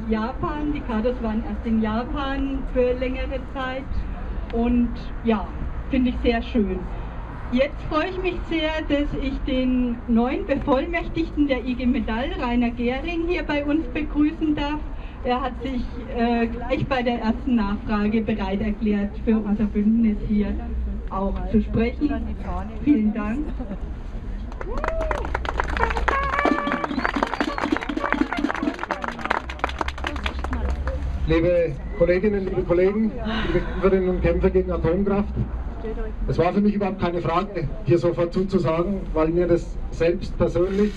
Japan. Die Kados waren erst in Japan für längere Zeit und ja, finde ich sehr schön. Jetzt freue ich mich sehr, dass ich den neuen Bevollmächtigten der IG Metall, Rainer Gehring, hier bei uns begrüßen darf. Er hat sich gleich bei der ersten Nachfrage bereit erklärt, für unser Bündnis hier auch zu sprechen. Vielen Dank. Liebe Kolleginnen, liebe Kollegen, liebe Kämpferinnen und Kämpfer gegen Atomkraft, es war für mich überhaupt keine Frage, hier sofort zuzusagen, weil mir das selbst persönlich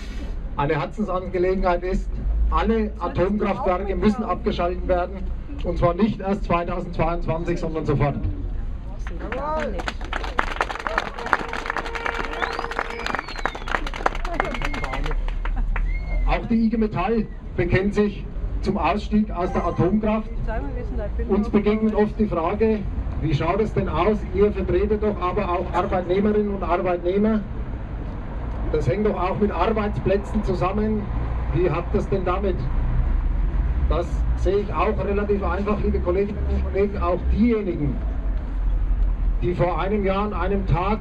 eine Herzensangelegenheit ist. Alle Atomkraftwerke müssen abgeschaltet werden, und zwar nicht erst 2022, sondern sofort. Auch die IG Metall bekennt sich zum Ausstieg aus der Atomkraft. Uns begegnet oft die Frage, wie schaut es denn aus? Ihr vertretet doch aber auch Arbeitnehmerinnen und Arbeitnehmer. Das hängt doch auch mit Arbeitsplätzen zusammen. Wie habt ihr es denn damit? Das sehe ich auch relativ einfach, liebe Kolleginnen und Kollegen. Auch diejenigen, die vor einem Jahr an einem Tag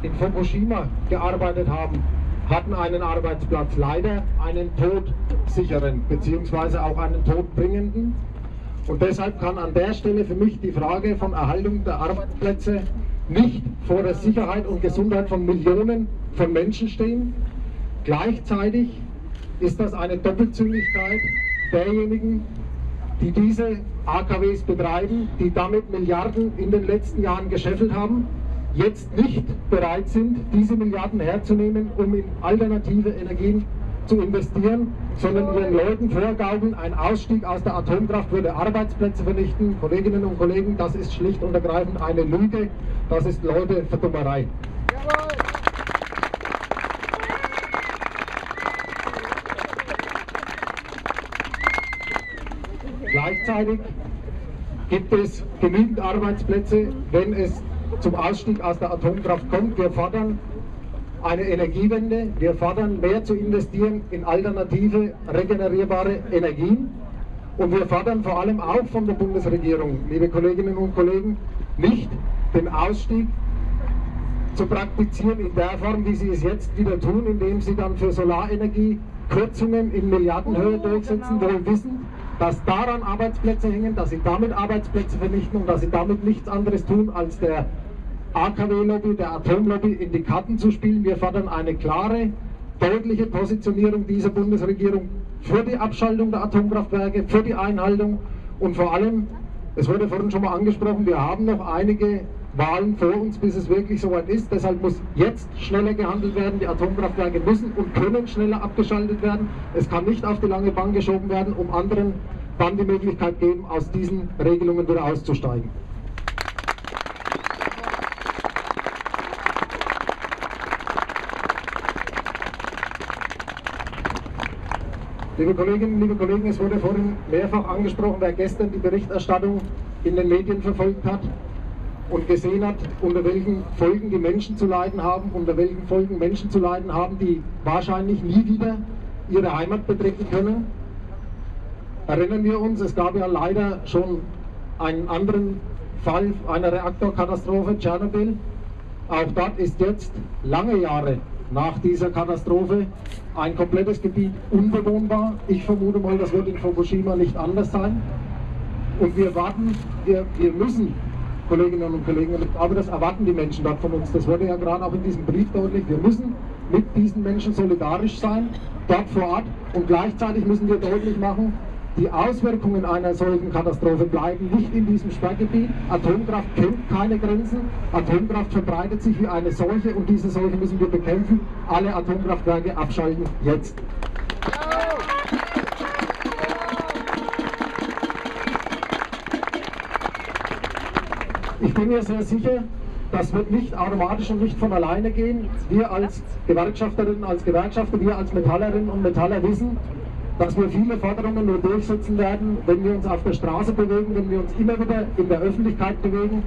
in Fukushima gearbeitet haben, hatten einen Arbeitsplatz, leider einen todsicheren, beziehungsweise auch einen todbringenden. Und deshalb kann an der Stelle für mich die Frage von Erhaltung der Arbeitsplätze nicht vor der Sicherheit und Gesundheit von Millionen von Menschen stehen. Gleichzeitig ist das eine Doppelzüngigkeit derjenigen, die diese AKWs betreiben, die damit Milliarden in den letzten Jahren gescheffelt haben, jetzt nicht bereit sind, diese Milliarden herzunehmen, um in alternative Energien zu investieren, sondern ihren Leuten vorgaukeln, ein Ausstieg aus der Atomkraft würde Arbeitsplätze vernichten. Kolleginnen und Kollegen, das ist schlicht und ergreifend eine Lüge, das ist Leute Verdummerei. Gleichzeitig gibt es genügend Arbeitsplätze, wenn es zum Ausstieg aus der Atomkraft kommt. Wir fordern eine Energiewende, wir fordern mehr zu investieren in alternative, regenerierbare Energien, und wir fordern vor allem auch von der Bundesregierung, liebe Kolleginnen und Kollegen, nicht den Ausstieg zu praktizieren in der Form, wie sie es jetzt wieder tun, indem sie dann für Solarenergie Kürzungen in Milliardenhöhe durchsetzen, wohl wissen, dass daran Arbeitsplätze hängen, dass sie damit Arbeitsplätze vernichten und dass sie damit nichts anderes tun, als der AKW-Lobby, der Atomlobby in die Karten zu spielen. Wir fordern eine klare, deutliche Positionierung dieser Bundesregierung für die Abschaltung der Atomkraftwerke, für die Einhaltung, und vor allem, es wurde vorhin schon mal angesprochen, wir haben noch einige Wahlen vor uns, bis es wirklich soweit ist. Deshalb muss jetzt schneller gehandelt werden. Die Atomkraftwerke müssen und können schneller abgeschaltet werden. Es kann nicht auf die lange Bank geschoben werden, um anderen dann die Möglichkeit geben, aus diesen Regelungen wieder auszusteigen. Liebe Kolleginnen, liebe Kollegen, es wurde vorhin mehrfach angesprochen, wer gestern die Berichterstattung in den Medien verfolgt hat und gesehen hat, unter welchen Folgen die Menschen zu leiden haben, unter welchen Folgen Menschen zu leiden haben, die wahrscheinlich nie wieder ihre Heimat betreten können. Erinnern wir uns, es gab ja leider schon einen anderen Fall einer Reaktorkatastrophe, Tschernobyl. Auch dort ist jetzt lange Jahre nach dieser Katastrophe ein komplettes Gebiet unbewohnbar. Ich vermute mal, das wird in Fukushima nicht anders sein. Und wir müssen, Kolleginnen und Kollegen, aber das erwarten die Menschen dort von uns. Das wurde ja gerade auch in diesem Brief deutlich. Wir müssen mit diesen Menschen solidarisch sein, dort vor Ort, und gleichzeitig müssen wir deutlich machen, die Auswirkungen einer solchen Katastrophe bleiben nicht in diesem Sperrgebiet. Atomkraft kennt keine Grenzen. Atomkraft verbreitet sich wie eine Seuche, und diese Seuche müssen wir bekämpfen. Alle Atomkraftwerke abschalten, jetzt. Ich bin mir sehr sicher, das wird nicht automatisch und nicht von alleine gehen. Wir als Gewerkschafterinnen, als Gewerkschafter, wir als Metallerinnen und Metaller wissen, dass wir viele Forderungen nur durchsetzen werden, wenn wir uns auf der Straße bewegen, wenn wir uns immer wieder in der Öffentlichkeit bewegen.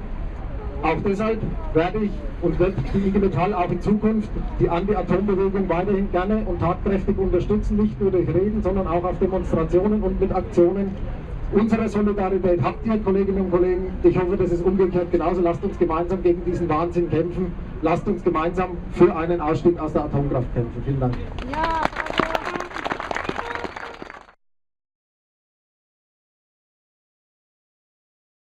Auch deshalb werde ich und wird die IG Metall auch in Zukunft die Anti-Atom-Bewegung weiterhin gerne und tatkräftig unterstützen, nicht nur durch Reden, sondern auch auf Demonstrationen und mit Aktionen. Unsere Solidarität habt ihr, Kolleginnen und Kollegen. Ich hoffe, das ist umgekehrt genauso. Lasst uns gemeinsam gegen diesen Wahnsinn kämpfen. Lasst uns gemeinsam für einen Ausstieg aus der Atomkraft kämpfen. Vielen Dank. Ja.